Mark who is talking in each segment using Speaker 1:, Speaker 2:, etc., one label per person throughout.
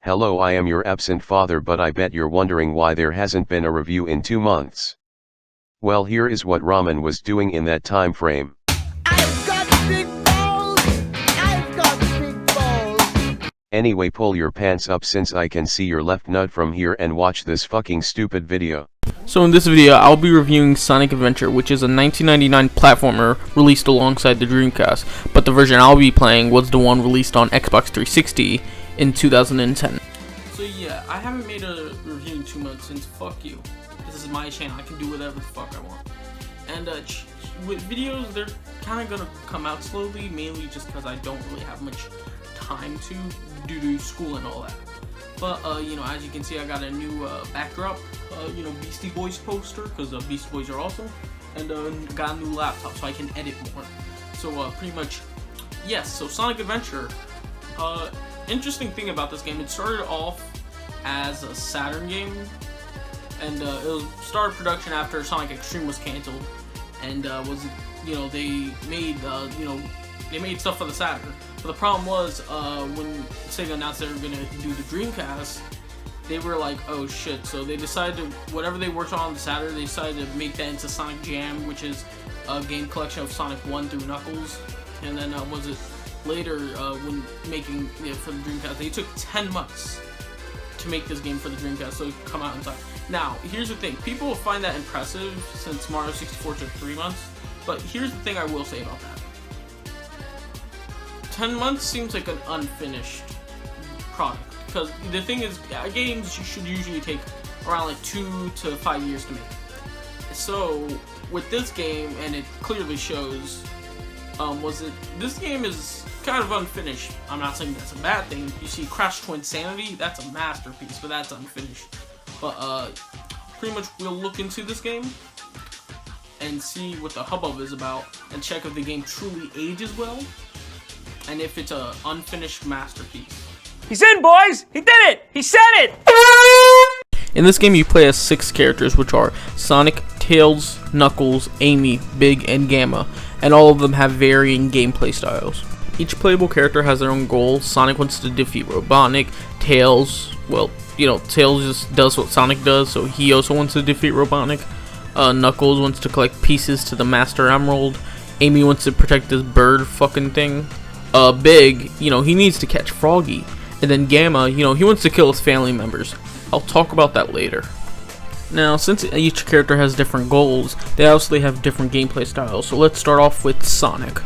Speaker 1: Hello, I am your absent father, but I bet you're wondering why there hasn't been a review in 2 months. Well, here is what Ramen was doing in that time frame.
Speaker 2: I've got big balls! I've got big balls!
Speaker 1: Anyway, pull your pants up since I can see your left nut from here and watch this fucking stupid video.
Speaker 3: So in this video, I'll be reviewing Sonic Adventure, which is a 1999 platformer released alongside the Dreamcast, but the version I'll be playing was the one released on Xbox 360 in 2010. So yeah, I haven't made a review in 2 months since fuck you. This is my channel, I can do whatever the fuck I want. And with videos, they're kind of gonna come out slowly, mainly just because I don't really have much time to due to school and all that. But, you know, as you can see, I got a new backdrop, you know, Beastie Boys poster, because Beastie Boys are awesome, and got a new laptop so I can edit more. So, pretty much, yes, so Sonic Adventure, interesting thing about this game, it started off as a Saturn game, and it was started production after Sonic X-treme was canceled, and was, you know, they made, you know, they made stuff for the Saturn. But the problem was, when Sega announced they were going to do the Dreamcast, they were like, oh shit, so they decided to, whatever they worked on the Saturn, they decided to make that into Sonic Jam, which is a game collection of Sonic 1 through Knuckles. And then, was it later, when making it for the Dreamcast, they took 10 months to make this game for the Dreamcast, so it could come out in time. Now, here's the thing, people will find that impressive since Mario 64 took 3 months, but here's the thing I will say about that. 10 months seems like an unfinished product, because the thing is, games should usually take around like 2 to 5 years to make. So with this game, and it clearly shows, this game is kind of unfinished. I'm not saying that's a bad thing. You see Crash Twinsanity, that's a masterpiece, but that's unfinished. But pretty much we'll look into this game and see what the hubbub is about, and check if the game truly ages well, and if it's an unfinished masterpiece.
Speaker 4: He's in, boys! He did it! He said it!
Speaker 3: In this game, you play as 6 characters, which are Sonic, Tails, Knuckles, Amy, Big, and Gamma, and all of them have varying gameplay styles. Each playable character has their own goal. Sonic wants to defeat Robotnik. Tails, well, you know, Tails just does what Sonic does, so he also wants to defeat Robotnik. Knuckles wants to collect pieces to the Master Emerald. Amy wants to protect this bird fucking thing. Big, you know, he needs to catch Froggy. And then Gamma, you know, he wants to kill his family members. I'll talk about that later. Now, since each character has different goals, they obviously have different gameplay styles. So let's start off with Sonic.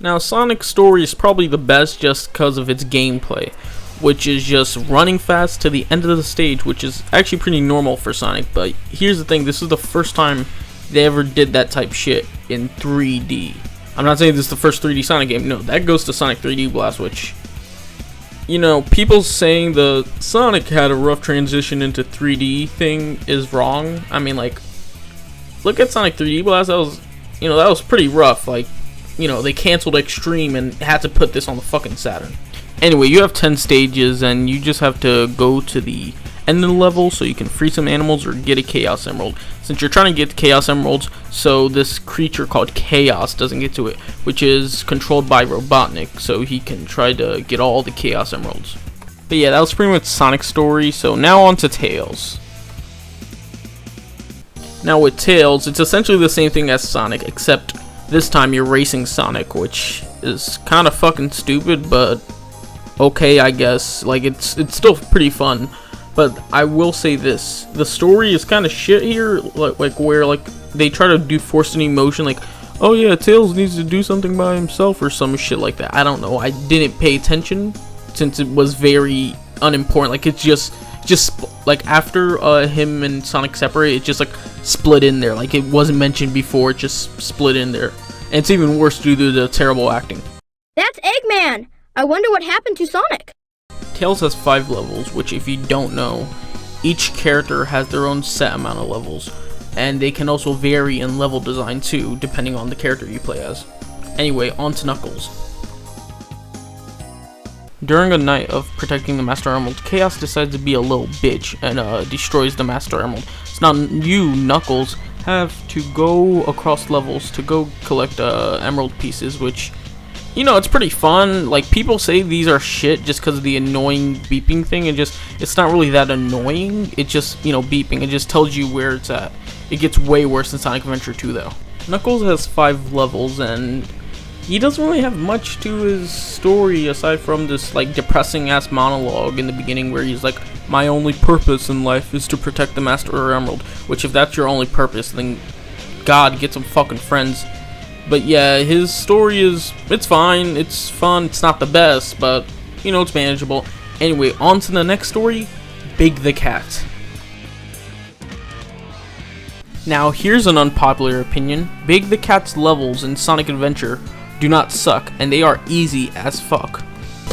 Speaker 3: Now, Sonic's story is probably the best just because of its gameplay, which is just running fast to the end of the stage, which is actually pretty normal for Sonic. But here's the thing, this is the first time they ever did that type shit in 3D. I'm not saying this is the first 3D Sonic game, no, that goes to Sonic 3D Blast, which, you know, people saying the Sonic had a rough transition into 3D thing is wrong. I mean, like, look at Sonic 3D Blast, that was, you know, that was pretty rough. Like, you know, they canceled Extreme and had to put this on the fucking Saturn. Anyway, you have 10 stages, and you just have to go to the end of the level so you can free some animals or get a Chaos Emerald. Since you're trying to get the Chaos Emeralds, so this creature called Chaos doesn't get to it, which is controlled by Robotnik, so he can try to get all the Chaos Emeralds. But yeah, that was pretty much Sonic's story, so now on to Tails. Now with Tails, it's essentially the same thing as Sonic, except this time you're racing Sonic, which is kind of fucking stupid, but okay, I guess. Like, it's still pretty fun. But I will say this, the story is kind of shit here, like where like they try to do forced emotion, like, oh yeah, Tails needs to do something by himself or some shit like that. I don't know, I didn't pay attention since it was very unimportant. Like, it's just like after him and Sonic separate, it just like split in there, like it wasn't mentioned before, it just split in there. And it's even worse due to the terrible acting.
Speaker 5: That's Eggman! I wonder what happened to Sonic.
Speaker 3: Tails has 5 levels, which if you don't know, each character has their own set amount of levels, and they can also vary in level design too, depending on the character you play as. Anyway, on to Knuckles. During a night of protecting the Master Emerald, Chaos decides to be a little bitch and destroys the Master Emerald. So now you, Knuckles, have to go across levels to go collect emerald pieces, which you know, it's pretty fun. Like, people say these are shit just because of the annoying beeping thing, and just, it's not really that annoying. It just, you know, beeping, it just tells you where it's at. It gets way worse in Sonic Adventure 2 though. Knuckles has 5 levels, and he doesn't really have much to his story aside from this like depressing ass monologue in the beginning where he's like, my only purpose in life is to protect the Master Emerald. Which, if that's your only purpose, then God, get some fucking friends. But yeah, his story is, it's fine, it's fun, it's not the best, but, you know, it's manageable. Anyway, on to the next story, Big the Cat. Now, here's an unpopular opinion. Big the Cat's levels in Sonic Adventure do not suck, and they are easy as fuck.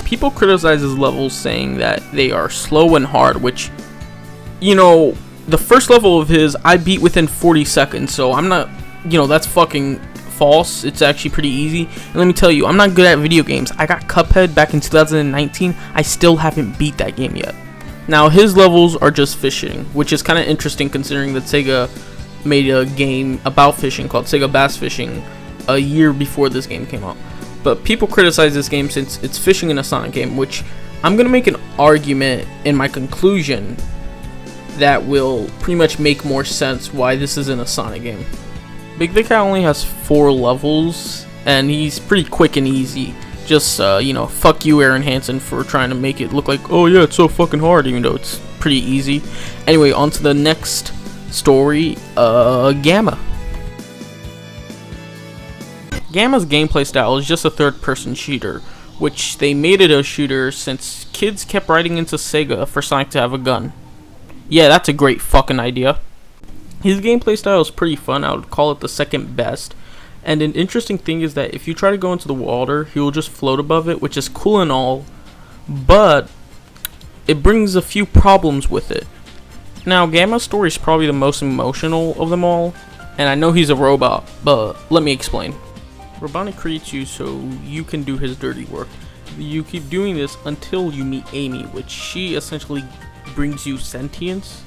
Speaker 3: People criticize his levels saying that they are slow and hard, which, you know, the first level of his, I beat within 40 seconds, so I'm not, you know, that's fucking false. It's actually pretty easy. And let me tell you, I'm not good at video games. I got Cuphead back in 2019. I still haven't beat that game yet. Now, his levels are just fishing, which is kind of interesting considering that Sega made a game about fishing called Sega Bass Fishing a year before this game came out. But people criticize this game since it's fishing in a Sonic game, which I'm going to make an argument in my conclusion that will pretty much make more sense why this isn't a Sonic game. Big the Cat only has 4 levels, and he's pretty quick and easy. Just, you know, fuck you, Aaron Hansen, for trying to make it look like, oh yeah, it's so fucking hard, even though it's pretty easy. Anyway, on to the next story, Gamma. Gamma's gameplay style is just a third-person shooter, which they made it a shooter since kids kept writing into Sega for Sonic to have a gun. Yeah, that's a great fucking idea. His gameplay style is pretty fun. I would call it the second best. And an interesting thing is that if you try to go into the water, he will just float above it, which is cool and all, but it brings a few problems with it. Now, Gamma's story is probably the most emotional of them all, and I know he's a robot, but let me explain. Robotnik creates you so you can do his dirty work. You keep doing this until you meet Amy, which she essentially brings you sentience,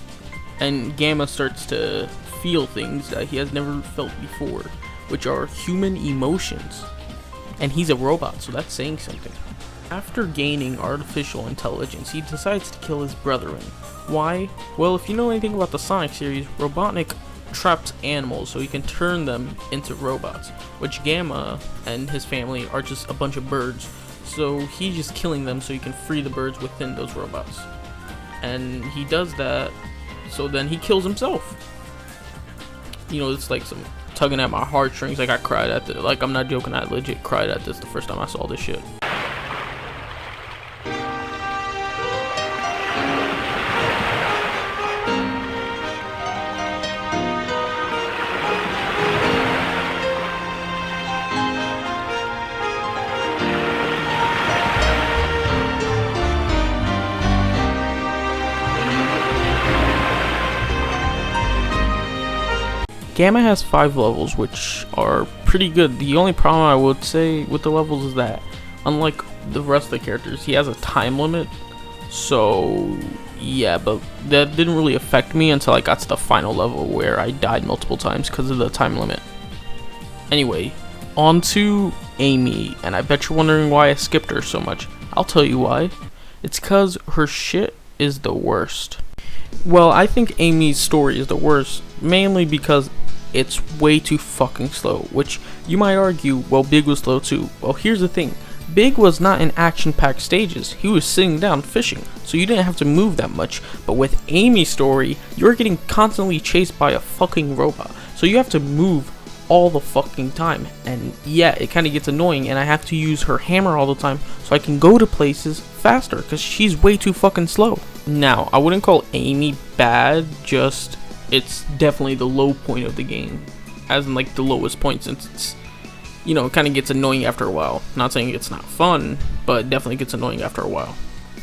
Speaker 3: and Gamma starts to feel things that he has never felt before, which are human emotions. And he's a robot, so that's saying something. After gaining artificial intelligence, he decides to kill his brethren. Why? Well, if you know anything about the Sonic series, Robotnik traps animals so he can turn them into robots, which Gamma and his family are just a bunch of birds, so he's just killing them so he can free the birds within those robots. And he does that, so then he kills himself. You know, it's like some tugging at my heartstrings. Like, I cried at the, like, I'm not joking, I legit cried at this the first time I saw this shit. Gamma has 5 levels, which are pretty good. The only problem I would say with the levels is that, unlike the rest of the characters, he has a time limit. So, yeah, but that didn't really affect me until I got to the final level where I died multiple times because of the time limit. Anyway, on to Amy, and I bet you're wondering why I skipped her so much. I'll tell you why. It's because her shit is the worst. Well, I think Amy's story is the worst, mainly because it's way too fucking slow, which you might argue, well, Big was slow too. Well, here's the thing. Big was not in action-packed stages. He was sitting down fishing, so you didn't have to move that much. But with Amy's story, you're getting constantly chased by a fucking robot, so you have to move all the fucking time. And yeah, it kind of gets annoying, and I have to use her hammer all the time so I can go to places faster, because she's way too fucking slow. Now, I wouldn't call Amy bad, just it's definitely the low point of the game, as in like the lowest point, since it's, you know, it kind of gets annoying after a while. Not saying it's not fun, but it definitely gets annoying after a while.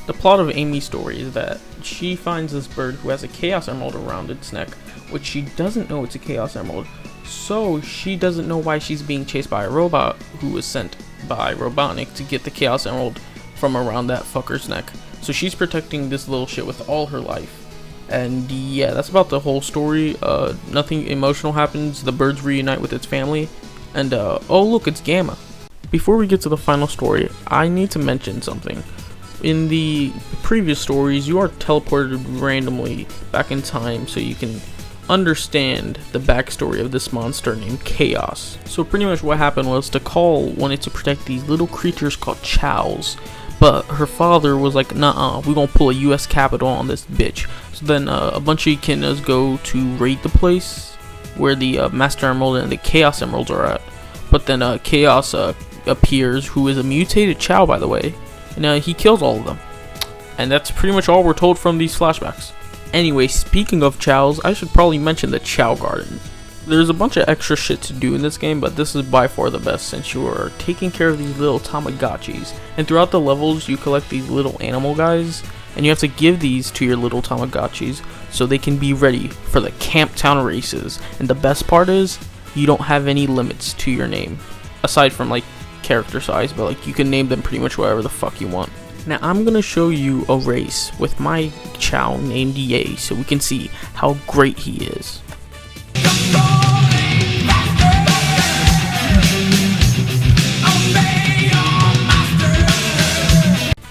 Speaker 3: The plot of Amy's story is that she finds this bird who has a Chaos Emerald around its neck, which she doesn't know it's a Chaos Emerald, so she doesn't know why she's being chased by a robot who was sent by Robotnik to get the Chaos Emerald from around that fucker's neck. So she's protecting this little shit with all her life. And yeah, that's about the whole story. Nothing emotional happens. The birds reunite with its family. And oh look, it's Gamma. before we get to the final story, I need to mention something. In the previous stories, you are teleported randomly back in time so you can understand the backstory of this monster named Chaos. So pretty much what happened was Tikal wanted to protect these little creatures called Chows, but her father was like, nah, we gonna pull a US Capitol on this bitch. So then a bunch of Echidnas go to raid the place where the Master Emerald and the Chaos Emeralds are at. But then Chaos appears, who is a mutated Chow, by the way, and he kills all of them. And that's pretty much all we're told from these flashbacks. Anyway, speaking of Chows, I should probably mention the Chow Garden. There's a bunch of extra shit to do in this game, but this is by far the best since you are taking care of these little Tamagotchis. And throughout the levels, you collect these little animal guys, and you have to give these to your little Tamagotchis so they can be ready for the Camp Town races. And the best part is, you don't have any limits to your name, aside from like character size, but like you can name them pretty much whatever the fuck you want. Now I'm gonna show you a race with my Chow named Ye so we can see how great he is.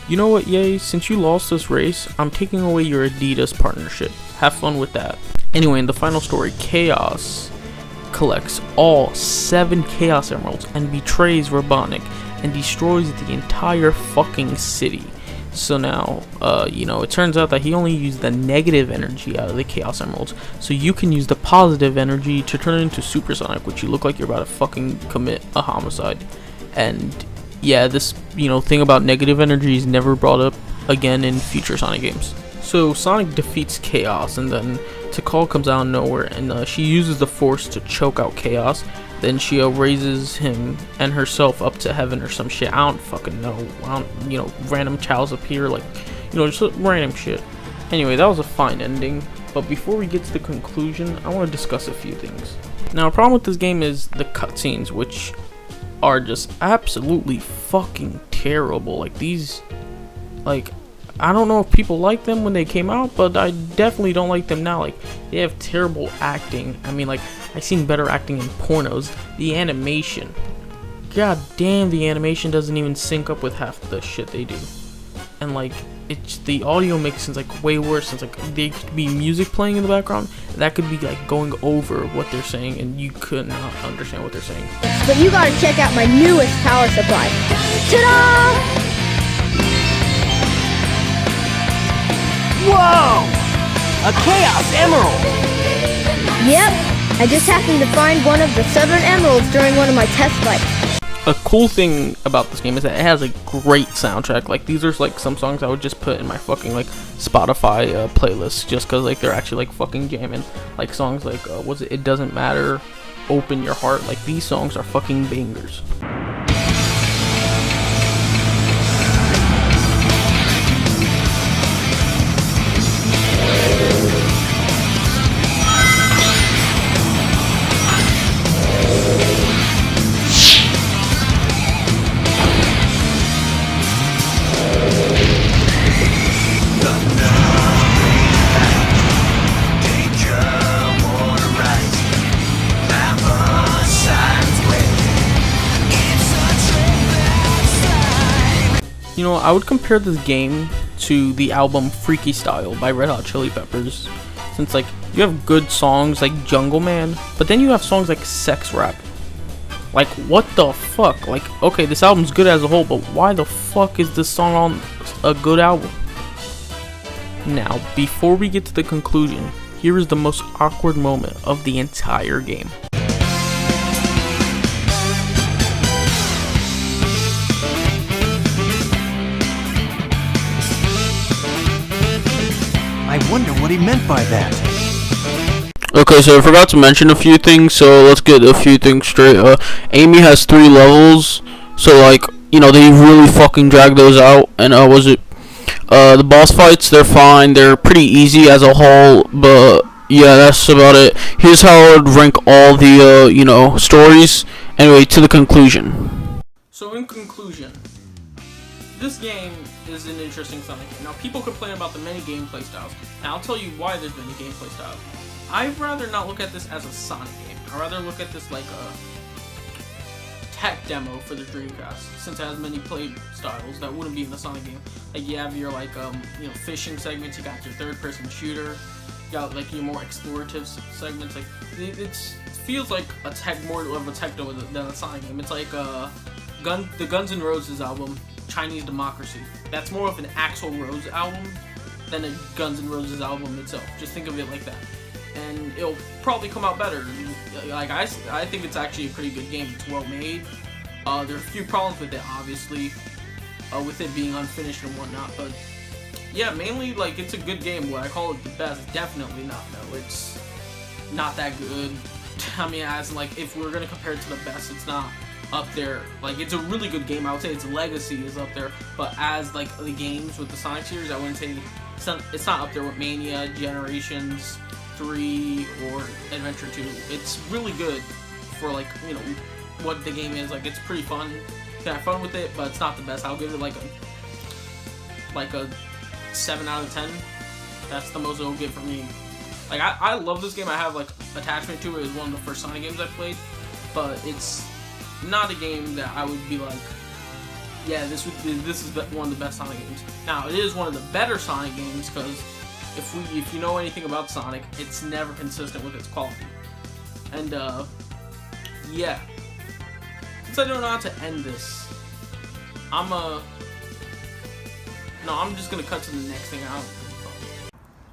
Speaker 3: You know what, Ye? Since you lost this race, I'm taking away your Adidas partnership. Have fun with that. Anyway, in the final story, Chaos collects all 7 Chaos Emeralds and betrays Robotnik and destroys the entire fucking city. So now, it turns out that he only used the negative energy out of the Chaos Emeralds, so you can use the positive energy to turn it into Supersonic, which you look like you're about to fucking commit a homicide. And yeah, this, thing about negative energy is never brought up again in future Sonic games. So Sonic defeats Chaos, and then Tikal comes out of nowhere, and she uses the Force to choke out Chaos. Then she raises him and herself up to heaven or some shit. I don't fucking know. Random Chows appear, just random shit. Anyway, that was a fine ending. But before we get to the conclusion, I want to discuss a few things. Now, a problem with this game is the cutscenes, which are just absolutely fucking terrible. I don't know if people liked them when they came out, but I definitely don't like them now. They have terrible acting. I mean, I've seen better acting in pornos. The animation, god damn, the animation doesn't even sync up with half the shit they do. And the audio mix is way worse. Since there could be music playing in the background that could be going over what they're saying, and you could not understand what they're saying.
Speaker 5: But you gotta check out my newest power supply. Ta-da!
Speaker 4: Whoa! A Chaos Emerald!
Speaker 5: Yep, I just happened to find one of the 7 emeralds during one of my test fights.
Speaker 3: A cool thing about this game is that it has a great soundtrack. These are some songs I would just put in my fucking Spotify playlist just because they're actually fucking jamming. Songs was it Doesn't Matter, Open Your Heart. These songs are fucking bangers. I would compare this game to the album Freaky Style by Red Hot Chili Peppers, since you have good songs like Jungle Man, but then you have songs like Sex Rap. What the fuck? Okay, this album's good as a whole, but why the fuck is this song on a good album? Now, before we get to the conclusion, here is the most awkward moment of the entire game.
Speaker 6: I wonder what he meant by that.
Speaker 3: Okay, so I forgot to mention a few things, so let's get a few things straight. Amy has 3 levels, so they really fucking drag those out. And the boss fights, they're fine, they're pretty easy as a whole, but yeah, that's about it. Here's how I would rank all the stories. Anyway, to the conclusion. So in conclusion, this game is an interesting Sonic game. Now, people complain about the many gameplay styles, and I'll tell you why there's many gameplay styles. I'd rather not look at this as a Sonic game. I'd rather look at this like a tech demo for the Dreamcast, since it has many play styles that wouldn't be in the Sonic game. Like you have your like fishing segments, you got your third-person shooter, you got like your more explorative segments. Like it feels like a tech, more of a tech demo than a Sonic game. It's like the Guns N' Roses album, Chinese Democracy. That's more of an Axl Rose album than a Guns N' Roses album itself. Just think of it like that. And it'll probably come out better. Like I think it's actually a pretty good game. It's well made. There are a few problems with it, obviously, with it being unfinished and whatnot. But yeah, mainly like it's a good game. Would I call it the best? Definitely not. No, it's not that good. I mean, as like if we're gonna compare it to the best, it's not up there. Like it's a really good game. I would say its legacy is up there. But as like the games with the Sonic series, I wouldn't say it's not up there with Mania, Generations 3 or Adventure 2. It's really good for like, you know, what the game is. Like it's pretty fun. You can have fun with it, but it's not the best. I'll give it like a 7 out of 10. That's the most it'll get for me. Like I love this game. I have like attachment to it. It's one of the first Sonic games I played, but it's not a game that I would be like, yeah, this is one of the best Sonic games. Now it is one of the better Sonic games because if you know anything about Sonic, it's never consistent with its quality. And yeah, since I don't know how to end this, I'm just gonna cut to the next thing out.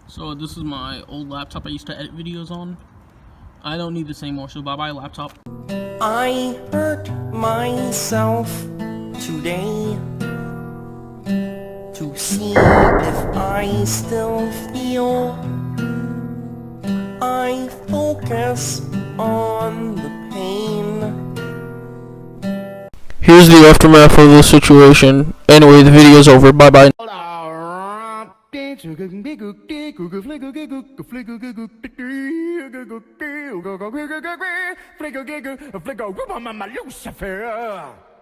Speaker 3: So this is my old laptop I used to edit videos on. I don't need this anymore, so bye bye laptop.
Speaker 4: I hurt myself today to see if I still feel. I focus on the pain.
Speaker 3: Here's the aftermath of the situation. Anyway, the video's over. Bye bye.
Speaker 2: Lucifer.